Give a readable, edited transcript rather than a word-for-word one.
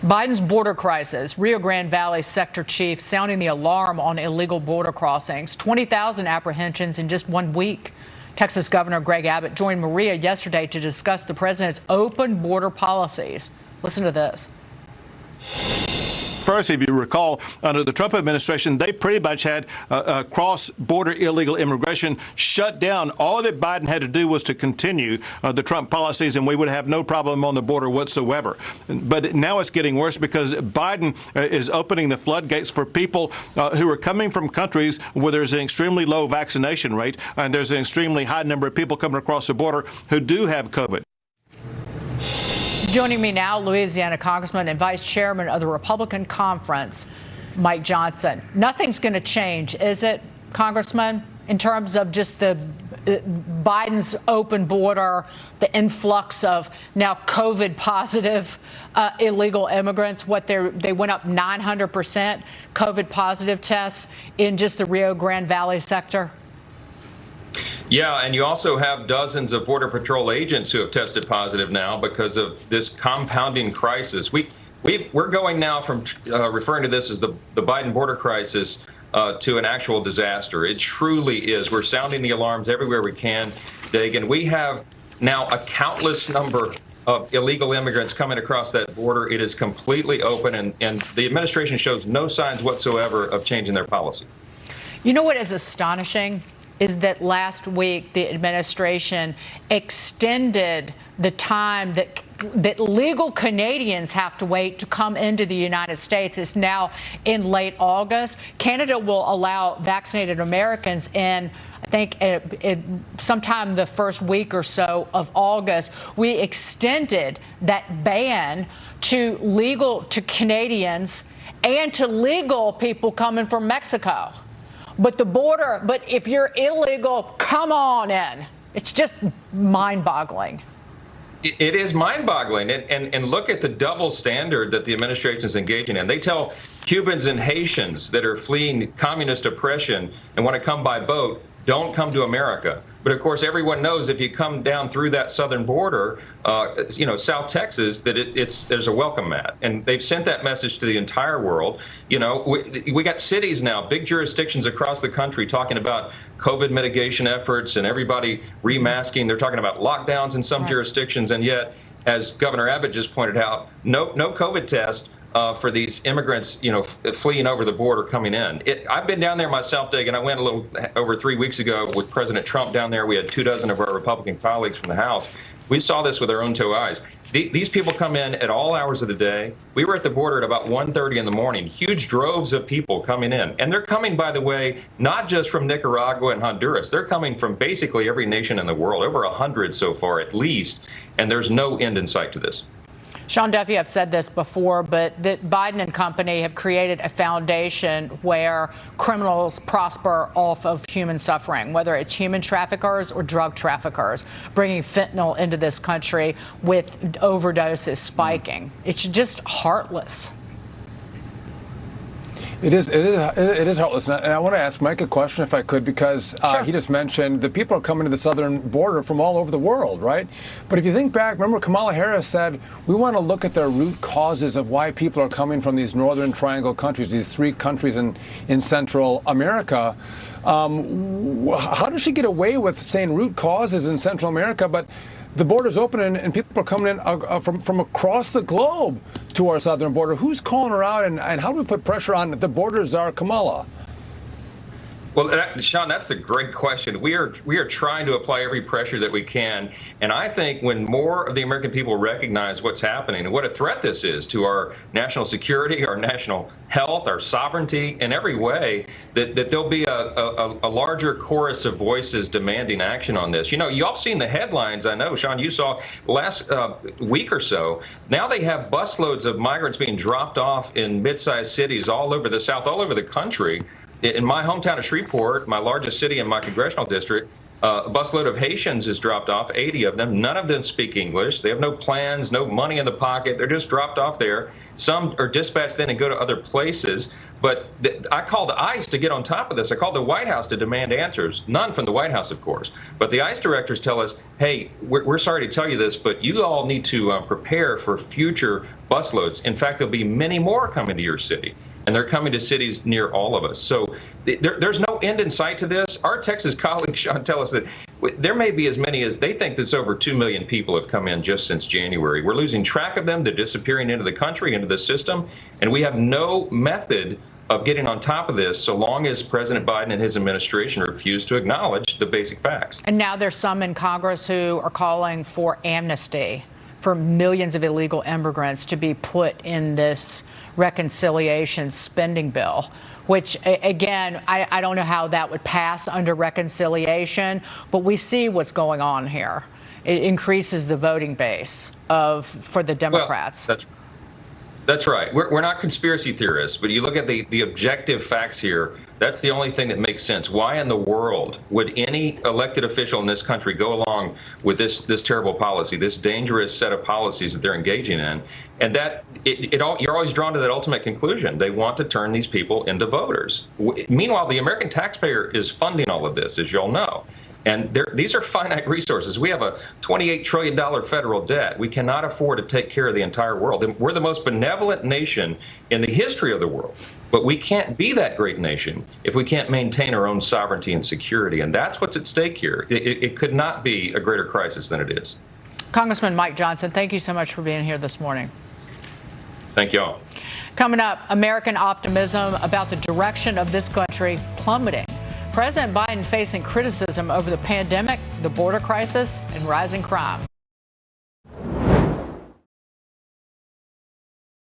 Biden's border crisis. Rio Grande Valley sector chief sounding the alarm on illegal border crossings. 20,000 apprehensions in just 1 week. Texas Governor Greg Abbott joined Maria yesterday to discuss the president's open border policies. Listen to this. First, if you recall, under the Trump administration, they pretty much had cross-border illegal immigration shut down. All that Biden had to do was to continue the Trump policies, and we would have no problem on the border whatsoever. But now it's getting worse because Biden is opening the floodgates for people who are coming from countries where there's an extremely low vaccination rate, and there's an extremely high number of people coming across the border who do have COVID. Joining me now, Louisiana Congressman and Vice Chairman of the Republican Conference, Mike Johnson. Nothing's going to change, is it, Congressman, in terms of just the Biden's open border, the influx of now COVID positive illegal immigrants? They went up 900% COVID positive tests in just the Rio Grande Valley sector? Yeah, and you also have dozens of Border Patrol agents who have tested positive now because of this compounding crisis. We're going now from referring to this as the Biden border crisis to an actual disaster. It truly is. We're sounding the alarms everywhere we can, Dagan. We have now a countless number of illegal immigrants coming across that border. It is completely open, and the administration shows no signs whatsoever of changing their policy. You know what is astonishing? Is that last week the administration extended the time that legal Canadians have to wait to come into the United States. It's now in late August. Canada will allow vaccinated Americans in, I think, sometime the first week or so of August. We extended that ban to Canadians and to legal people coming from Mexico. But if you're illegal, come on in. It's just mind-boggling. It is mind-boggling. And look at the double standard that the administration is engaging in. They tell Cubans and Haitians that are fleeing communist oppression and want to come by boat, don't come to America. But of course, everyone knows if you come down through that southern border, South Texas, that there's a welcome mat. And they've sent that message to the entire world. We got cities now, big jurisdictions across the country talking about COVID mitigation efforts and everybody remasking. They're talking about lockdowns in some jurisdictions. And yet, as Governor Abbott just pointed out, no COVID test for these immigrants, fleeing over the border coming in. I've been down there myself, Dig, and I went a little over 3 weeks ago with President Trump down there. We had 24 of our Republican colleagues from the House. We saw this with our own two eyes. These people come in at all hours of the day. We were at the border at about 1:30 in the morning. Huge droves of people coming in. And they're coming, by the way, not just from Nicaragua and Honduras. They're coming from basically every nation in the world, over 100 so far at least. And there's no end in sight to this. Sean Duffy, I've said this before, but that Biden and company have created a foundation where criminals prosper off of human suffering, whether it's human traffickers or drug traffickers, bringing fentanyl into this country with overdoses spiking. It's just heartless. It is heartless. And I want to ask Mike a question, if I could, because Sure. He just mentioned the people are coming to the southern border from all over the world, right? But if you think back, remember Kamala Harris said, we want to look at the root causes of why people are coming from these northern triangle countries, these three countries in Central America. How does she get away with saying root causes in Central America, but the border's open and people are coming in from across the globe to our southern border? Who's calling her out, and how do we put pressure on the border czar, Kamala? Well, Sean, that's a great question. We are trying to apply every pressure that we can. And I think when more of the American people recognize what's happening and what a threat this is to our national security, our national health, our sovereignty in every way, that there'll be a larger chorus of voices demanding action on this. You all seen the headlines. I know, Sean, you saw last week or so. Now they have busloads of migrants being dropped off in mid-sized cities all over the South, all over the country. In my hometown of Shreveport, my largest city in my congressional district, A busload of Haitians has dropped off, 80 of them. None of them speak English. They have no plans, no money in the pocket. They're just dropped off there. Some are dispatched then and go to other places. But I called ICE to get on top of this. I called the White House to demand answers. None from the White House, of course. But the ICE directors tell us, hey, we're sorry to tell you this, but you all need to prepare for future busloads. In fact, there'll be many more coming to your city. And they're coming to cities near all of us. So there's no end in sight to this. Our Texas colleagues, Sean, tell us that there may be as many as they think that's over 2 million people have come in just since January. We're losing track of them. They're disappearing into the country, into the system. And we have no method of getting on top of this so long as President Biden and his administration refuse to acknowledge the basic facts. And now there's some in Congress who are calling for amnesty for millions of illegal immigrants to be put in this reconciliation spending bill, which, again, I don't know how that would pass under reconciliation, but we see what's going on here. It increases the voting base for the Democrats. Well, that's right. We're not conspiracy theorists, but you look at the objective facts here. That's the only thing that makes sense. Why in the world would any elected official in this country go along with this terrible policy, this dangerous set of policies that they're engaging in? And that you're always drawn to that ultimate conclusion. They want to turn these people into voters. Meanwhile, the American taxpayer is funding all of this, as you all know. And these are finite resources. We have a $28 trillion federal debt. We cannot afford to take care of the entire world. And we're the most benevolent nation in the history of the world. But we can't be that great nation if we can't maintain our own sovereignty and security. And that's what's at stake here. It could not be a greater crisis than it is. Congressman Mike Johnson, thank you so much for being here this morning. Thank you all. Coming up, American optimism about the direction of this country plummeting. President Biden facing criticism over the pandemic, the border crisis, and rising crime.